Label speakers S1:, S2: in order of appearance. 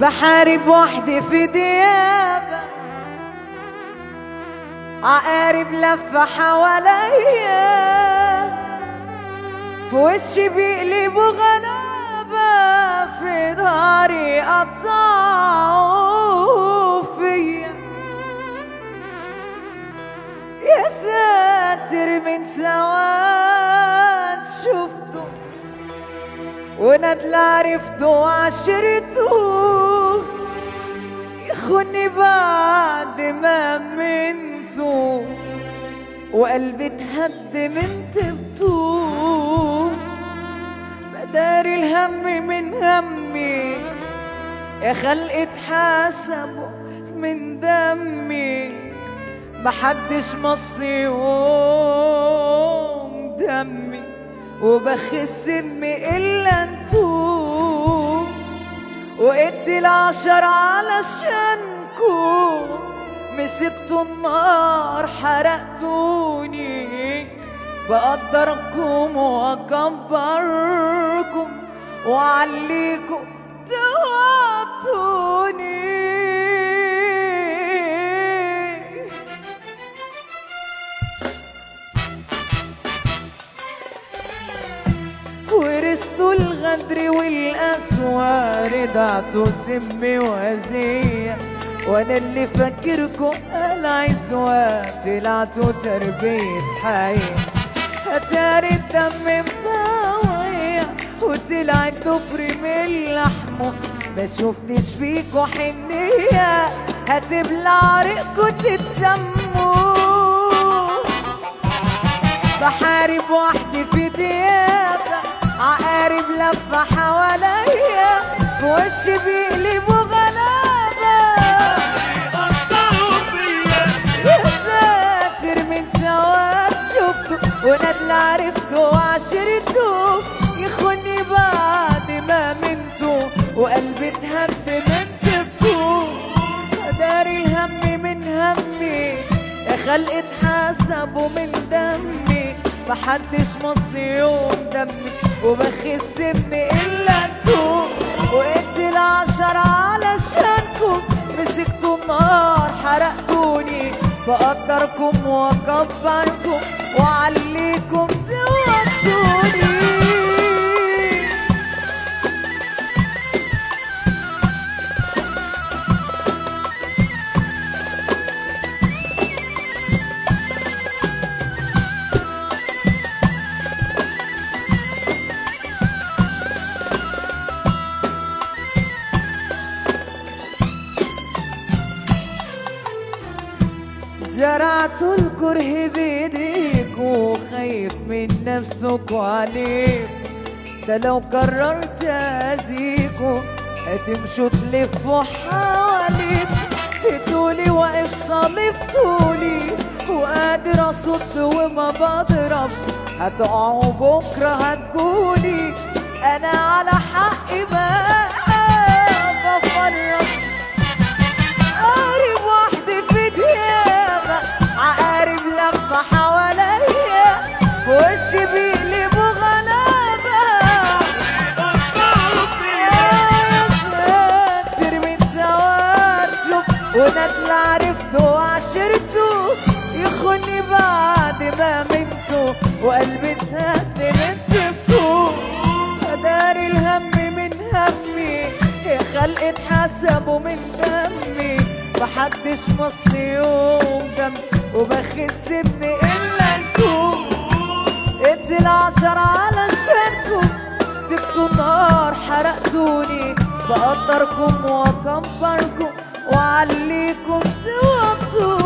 S1: بحارب وحدي في ديابة، عقارب لفة حواليا، في وشي بيقلبوا غلابة، في ظهري قطعوا فيا. يا ساتر من سواد شفته وندل عرفته وعشرته، يخوني بعد ما منته وقلبي اتهد من طيبته. بداري الهم من همي، يا خلق اتحاسبوا من دمي، محدش مص يوم دمي وبخس امي الا انتو، وقتل 10 علشانكو، مسكتوا النار حرقتوني، بقدركم واكبركم وعليكم توطوني. ورثتوا الغدر والقسوة، رضعتوا سم وأذية، وانا اللي فاكركوا العزوة، طلعتوا تربية حياة. اتاري الدم مضاوية وطلع الضفر من لحمه، ما شفتش فيكوا حنية، هتبلع ريقكوا تتسموا. بحارب وحدي في ديابة، عقارب لفة حواليا، في وشي بيقلبوا غلابة، يا ساتر من سواد شفته وندل عرفته وعشرته، يخوني بعد ما منته وقلبي اتهد من طيبته. داري الهم من همي، يا خلق اتحاسبوا من دمي، محدش مص يوم دمي وبخس امي الا انتو، وقتل 10 علشانكم، مسكتوا النار حرقتوني، بقدركم واكبركم وعليكم توطوني. زرعتوا الكره بايديكوا، خايف من نفسكوا عليك، ده لو قررت اذيكوا هتمشوا تلفوا حواليك. تقولي واقف صلبتولي وقادر اصد وما بضرب، هتقعوا بكره هتقولي انا على حقي بقى بفرج. قارب وحدي في ديابة، عقارب لفة حواليا، في وشي بيقلبوا غلابة، يا ساتر من سواد شوف وندل عرفته وعشرته، يخوني بعد ما منته وقلبي اتهد من طيبته. داري الهم من همي، يا خلق اتحاسبوا من دمي، محدش مص يوم دمي وبخس امي الا انتو، قتل 10 علشانكم، مسكتوا النار حرقتوني، بقدركم واكبركم وعليكم توطوني.